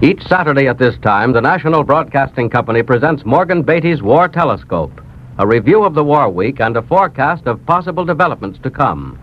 Each Saturday at this time, the National Broadcasting Company presents Morgan Beatty's War Telescope, a review of the war week and a forecast of possible developments to come.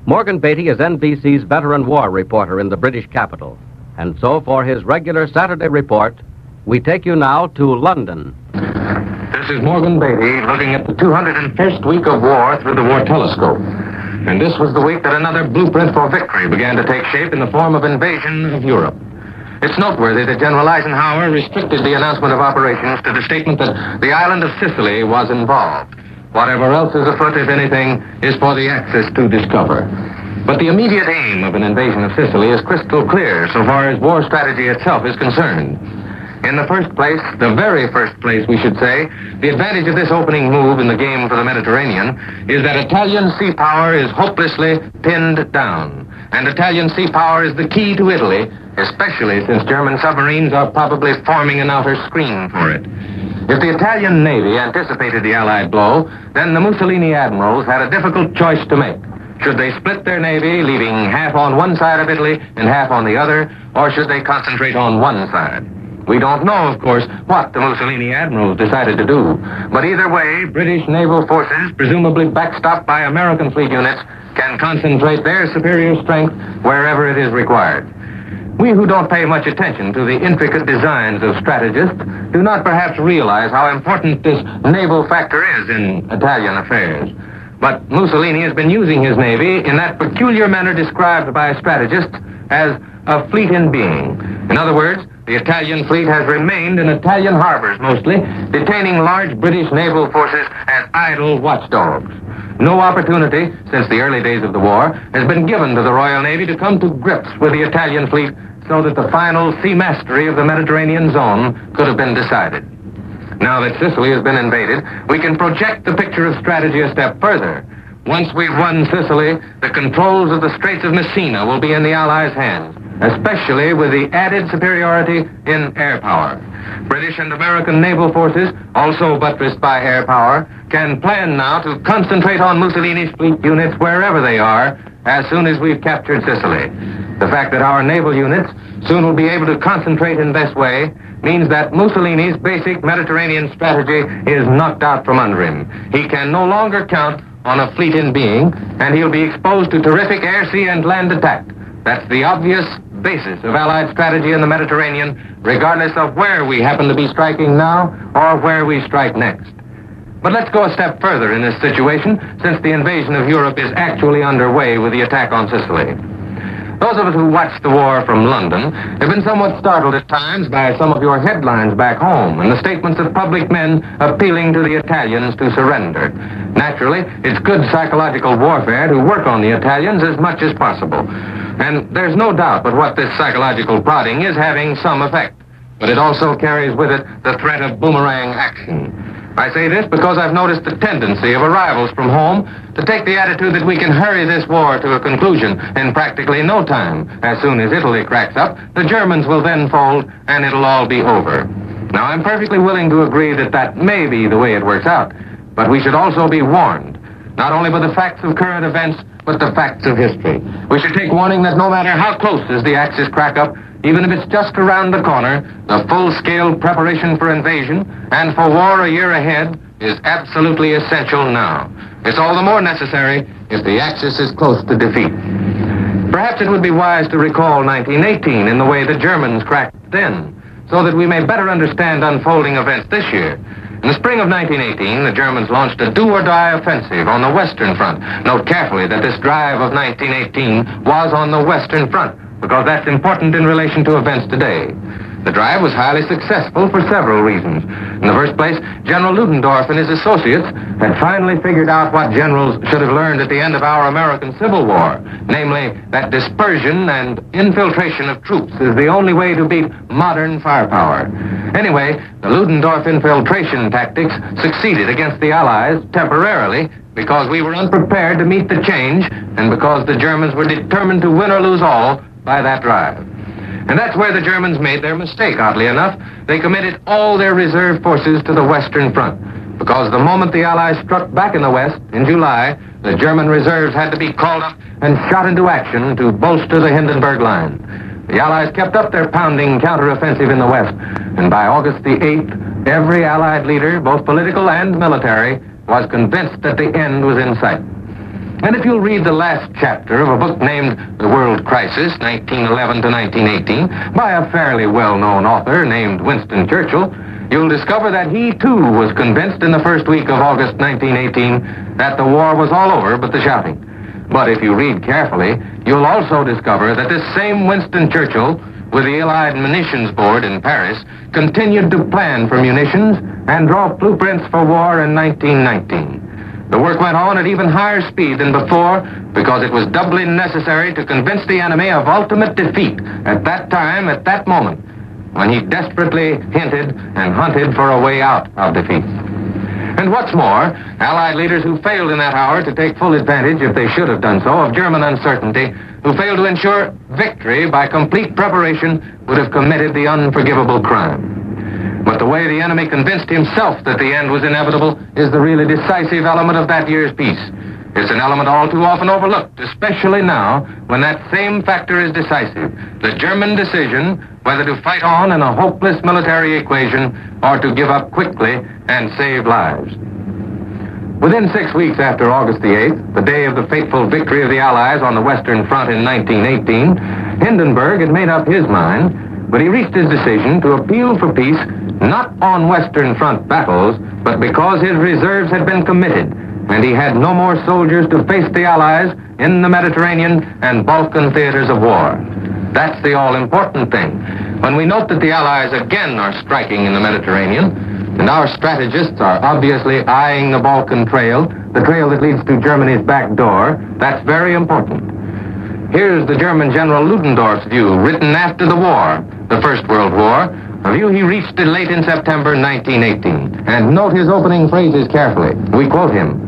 Morgan Beatty is NBC's veteran war reporter in the British capital. And so for his regular Saturday report, we take you now to London. This is Morgan Beatty looking at the 201st week of war through the War Telescope. And this was the week that another blueprint for victory began to take shape in the form of invasion of Europe. It's noteworthy that General Eisenhower restricted the announcement of operations to the statement that the island of Sicily was involved. Whatever else is afoot, if anything, is for the Axis to discover. But the immediate aim of an invasion of Sicily is crystal clear so far as war strategy itself is concerned. In the first place, the very first place, we should say, the advantage of this opening move in the game for the Mediterranean is that Italian sea power is hopelessly pinned down. And Italian sea power is the key to Italy, especially since German submarines are probably forming an outer screen for it. If the Italian Navy anticipated the Allied blow, then the Mussolini admirals had a difficult choice to make. Should they split their navy, leaving half on one side of Italy and half on the other, or should they concentrate on one side? We don't know, of course, what the Mussolini admirals decided to do. But either way, British naval forces, presumably backstopped by American fleet units, can concentrate their superior strength wherever it is required. We who don't pay much attention to the intricate designs of strategists do not perhaps realize how important this naval factor is in Italian affairs. But Mussolini has been using his navy in that peculiar manner described by strategists as a fleet in being. In other words, the Italian fleet has remained in Italian harbors mostly, detaining large British naval forces as idle watchdogs. No opportunity, since the early days of the war, has been given to the Royal Navy to come to grips with the Italian fleet so that the final sea mastery of the Mediterranean zone could have been decided. Now that Sicily has been invaded, we can project the picture of strategy a step further. Once we've won Sicily, the controls of the Straits of Messina will be in the Allies' hands, especially with the added superiority in air power. British and American naval forces, also buttressed by air power, can plan now to concentrate on Mussolini's fleet units wherever they are as soon as we've captured Sicily. The fact that our naval units soon will be able to concentrate in this way means that Mussolini's basic Mediterranean strategy is knocked out from under him. He can no longer count on a fleet in being, and he'll be exposed to terrific air, sea, and land attack. That's the obvious basis of Allied strategy in the Mediterranean, regardless of where we happen to be striking now or where we strike next. But let's go a step further in this situation, since the invasion of Europe is actually underway with the attack on Sicily. Those of us who watched the war from London have been somewhat startled at times by some of your headlines back home and the statements of public men appealing to the Italians to surrender. Naturally, it's good psychological warfare to work on the Italians as much as possible. And there's no doubt but what this psychological prodding is having some effect. But it also carries with it the threat of boomerang action. I say this because I've noticed the tendency of arrivals from home to take the attitude that we can hurry this war to a conclusion in practically no time. As soon as Italy cracks up, the Germans will then fold and it'll all be over. Now, I'm perfectly willing to agree that that may be the way it works out, but we should also be warned, not only by the facts of current events, but the facts of history. We should take warning that no matter how close is the Axis crack-up, even if it's just around the corner, the full-scale preparation for invasion and for war a year ahead is absolutely essential now. It's all the more necessary if the Axis is close to defeat. Perhaps it would be wise to recall 1918 in the way the Germans cracked then, so that we may better understand unfolding events this year. In the spring of 1918, the Germans launched a do-or-die offensive on the Western Front. Note carefully that this drive of 1918 was on the Western Front, because that's important in relation to events today. The drive was highly successful for several reasons. In the first place, General Ludendorff and his associates had finally figured out what generals should have learned at the end of our American Civil War, namely that dispersion and infiltration of troops is the only way to beat modern firepower. Anyway, the Ludendorff infiltration tactics succeeded against the Allies temporarily because we were unprepared to meet the change and because the Germans were determined to win or lose all by that drive. And that's where the Germans made their mistake, oddly enough. They committed all their reserve forces to the Western Front, because the moment the Allies struck back in the West, in July, the German reserves had to be called up and shot into action to bolster the Hindenburg Line. The Allies kept up their pounding counteroffensive in the West, and by August the 8th, every Allied leader, both political and military, was convinced that the end was in sight. And if you'll read the last chapter of a book named The World Crisis, 1911 to 1918, by a fairly well-known author named Winston Churchill, you'll discover that he, too, was convinced in the first week of August 1918 that the war was all over but the shouting. But if you read carefully, you'll also discover that this same Winston Churchill, with the Allied Munitions Board in Paris, continued to plan for munitions and draw blueprints for war in 1919. The work went on at even higher speed than before because it was doubly necessary to convince the enemy of ultimate defeat at that time, at that moment, when he desperately hinted and hunted for a way out of defeat. And what's more, Allied leaders who failed in that hour to take full advantage, if they should have done so, of German uncertainty, who failed to ensure victory by complete preparation, would have committed the unforgivable crime. But the way the enemy convinced himself that the end was inevitable is the really decisive element of that year's peace. It's an element all too often overlooked, especially now when that same factor is decisive. The German decision whether to fight on in a hopeless military equation or to give up quickly and save lives. Within 6 weeks after August the 8th, the day of the fateful victory of the Allies on the Western Front in 1918, Hindenburg had made up his mind, but he reached his decision to appeal for peace not on Western Front battles, but because his reserves had been committed, and he had no more soldiers to face the Allies in the Mediterranean and Balkan theaters of war. That's the all-important thing. When we note that the Allies again are striking in the Mediterranean, and our strategists are obviously eyeing the Balkan trail, the trail that leads to Germany's back door, that's very important. Here's the German General Ludendorff's view, written after the war, the First World War, a view he reached late in September 1918. And note his opening phrases carefully. We quote him.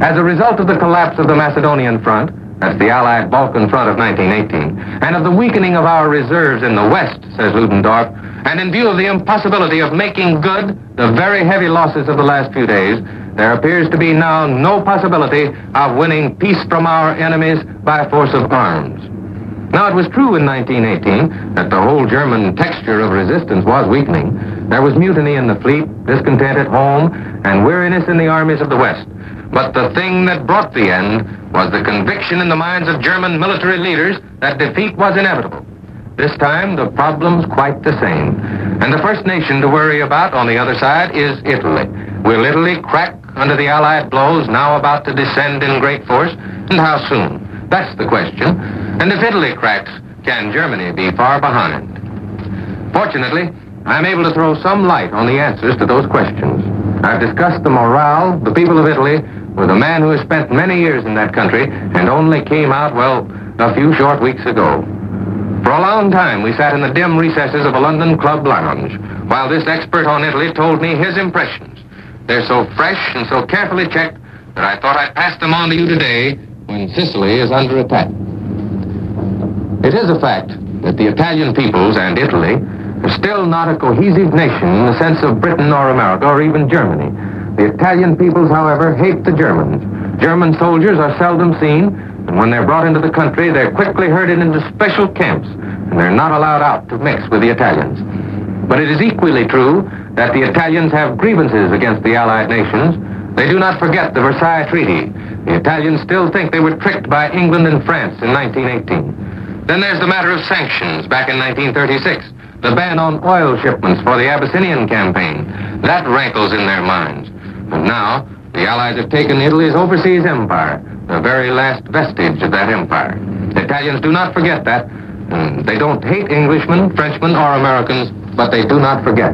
As a result of the collapse of the Macedonian front, that's the Allied Balkan front of 1918, and of the weakening of our reserves in the West, says Ludendorff, and in view of the impossibility of making good the very heavy losses of the last few days, there appears to be now no possibility of winning peace from our enemies by force of arms. Now, it was true in 1918 that the whole German texture of resistance was weakening. There was mutiny in the fleet, discontent at home, and weariness in the armies of the West. But the thing that brought the end was the conviction in the minds of German military leaders that defeat was inevitable. This time, the problem's quite the same. And the first nation to worry about on the other side is Italy. Will Italy crack under the Allied blows now about to descend in great force? And how soon? That's the question. And if Italy cracks, can Germany be far behind? Fortunately, I'm able to throw some light on the answers to those questions. I've discussed the morale of the people of Italy with a man who has spent many years in that country and only came out, well, a few short weeks ago. For a long time, we sat in the dim recesses of a London club lounge, while this expert on Italy told me his impressions. They're so fresh and so carefully checked that I thought I'd pass them on to you today when Sicily is under attack. It is a fact that the Italian peoples and Italy are still not a cohesive nation in the sense of Britain or America or even Germany. The Italian peoples, however, hate the Germans. German soldiers are seldom seen, and when they're brought into the country, they're quickly herded into special camps, and they're not allowed out to mix with the Italians. But it is equally true that the Italians have grievances against the Allied nations. They do not forget the Versailles Treaty. The Italians still think they were tricked by England and France in 1918. Then there's the matter of sanctions back in 1936. The ban on oil shipments for the Abyssinian campaign. That rankles in their minds. But now, the Allies have taken Italy's overseas empire, the very last vestige of that empire. The Italians do not forget that. They don't hate Englishmen, Frenchmen, or Americans, but they do not forget.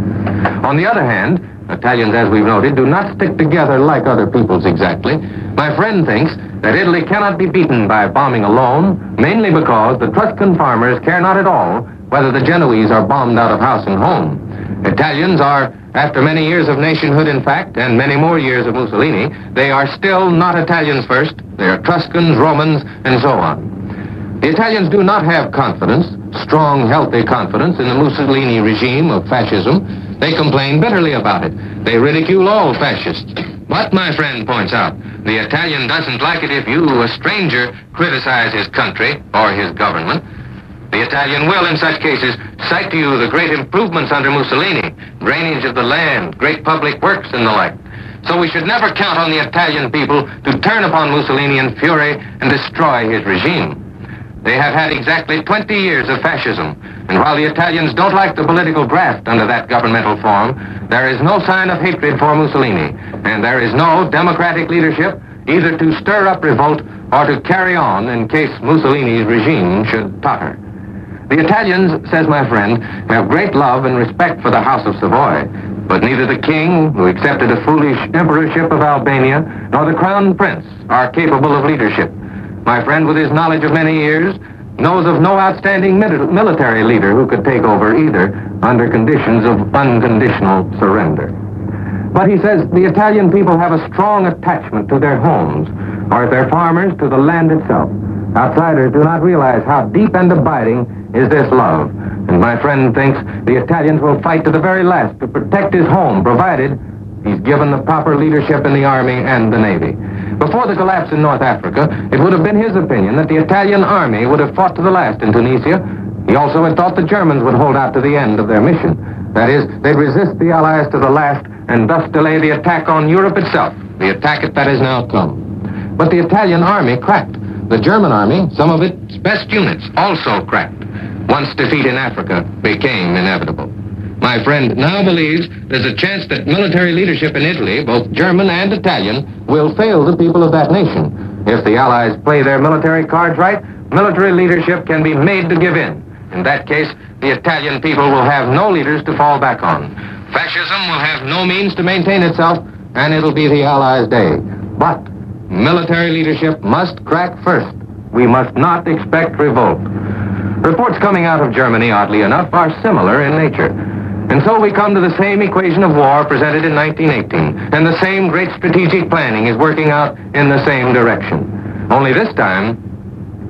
On the other hand, Italians, as we've noted, do not stick together like other peoples exactly. My friend thinks that Italy cannot be beaten by bombing alone, mainly because the Tuscan farmers care not at all whether the Genoese are bombed out of house and home. Italians are, after many years of nationhood, in fact, and many more years of Mussolini, they are still not Italians first. They are Tuscans, Romans, and so on. The Italians do not have confidence, strong, healthy confidence in the Mussolini regime of fascism. They complain bitterly about it. They ridicule all fascists. But, my friend points out, the Italian doesn't like it if you, a stranger, criticize his country or his government. The Italian will, in such cases, cite to you the great improvements under Mussolini, drainage of the land, great public works, and the like. So we should never count on the Italian people to turn upon Mussolini in fury and destroy his regime. They have had exactly 20 years of fascism, and while the Italians don't like the political graft under that governmental form, there is no sign of hatred for Mussolini, and there is no democratic leadership either to stir up revolt or to carry on in case Mussolini's regime should totter. The Italians, says my friend, have great love and respect for the House of Savoy, but neither the king, who accepted a foolish emperorship of Albania, nor the crown prince are capable of leadership. My friend, with his knowledge of many years, knows of no outstanding military leader who could take over either under conditions of unconditional surrender. But he says the Italian people have a strong attachment to their homes, or if they're farmers, to the land itself. Outsiders do not realize how deep and abiding is this love. And my friend thinks the Italians will fight to the very last to protect his home, provided he's given the proper leadership in the army and the navy. Before the collapse in North Africa, it would have been his opinion that the Italian army would have fought to the last in Tunisia. He also had thought the Germans would hold out to the end of their mission. That is, they'd resist the Allies to the last and thus delay the attack on Europe itself, the attack that has now come. But the Italian army cracked. The German army, some of its best units, also cracked. Once defeat in Africa became inevitable. My friend now believes there's a chance that military leadership in Italy, both German and Italian, will fail the people of that nation. If the Allies play their military cards right, military leadership can be made to give in. In that case, the Italian people will have no leaders to fall back on. Fascism will have no means to maintain itself, and it'll be the Allies' day. But military leadership must crack first. We must not expect revolt. Reports coming out of Germany, oddly enough, are similar in nature. And so we come to the same equation of war presented in 1918, and the same great strategic planning is working out in the same direction. Only this time,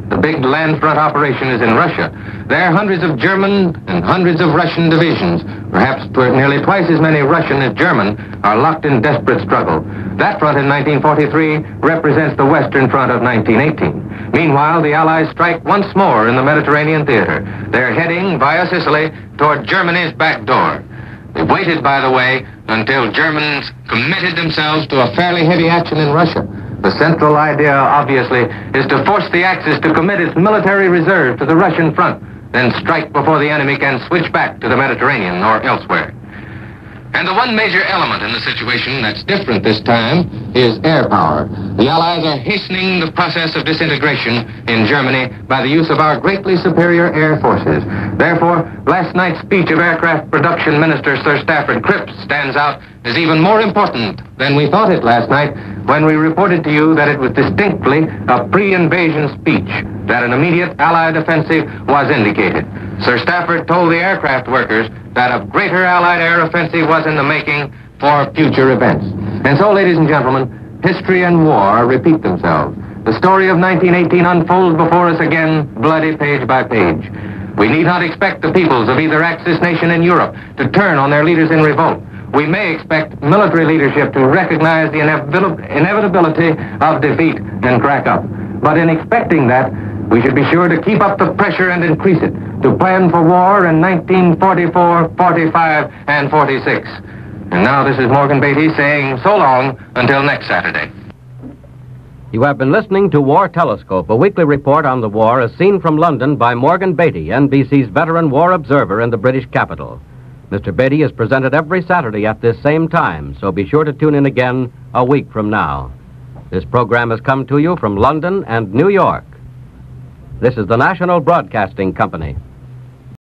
the big land front operation is in Russia. There are hundreds of German and hundreds of Russian divisions. Perhaps nearly twice as many Russian as German are locked in desperate struggle. That front in 1943 represents the Western Front of 1918. Meanwhile, the Allies strike once more in the Mediterranean theater. They're heading via Sicily toward Germany's back door. They waited, by the way, until Germans committed themselves to a fairly heavy action in Russia. The central idea, obviously, is to force the Axis to commit its military reserve to the Russian front, then strike before the enemy can switch back to the Mediterranean or elsewhere. And the one major element in the situation that's different this time is air power. The Allies are hastening the process of disintegration in Germany by the use of our greatly superior air forces. Therefore, last night's speech of Aircraft Production Minister Sir Stafford Cripps stands out as even more important than we thought it last night when we reported to you that it was distinctly a pre-invasion speech, that an immediate Allied offensive was indicated. Sir Stafford told the aircraft workers that a greater Allied air offensive was in the making for future events. And so, ladies and gentlemen, history and war repeat themselves. The story of 1918 unfolds before us again, bloody page by page. We need not expect the peoples of either Axis nation in Europe to turn on their leaders in revolt. We may expect military leadership to recognize the inevitability of defeat and crack up. But in expecting that, we should be sure to keep up the pressure and increase it, to plan for war in 1944, 45, and 46. And now this is Morgan Beatty saying so long until next Saturday. You have been listening to War Telescope, a weekly report on the war as seen from London by Morgan Beatty, NBC's veteran war observer in the British capital. Mr. Beatty is presented every Saturday at this same time, so be sure to tune in again a week from now. This program has come to you from London and New York. This is the National Broadcasting Company.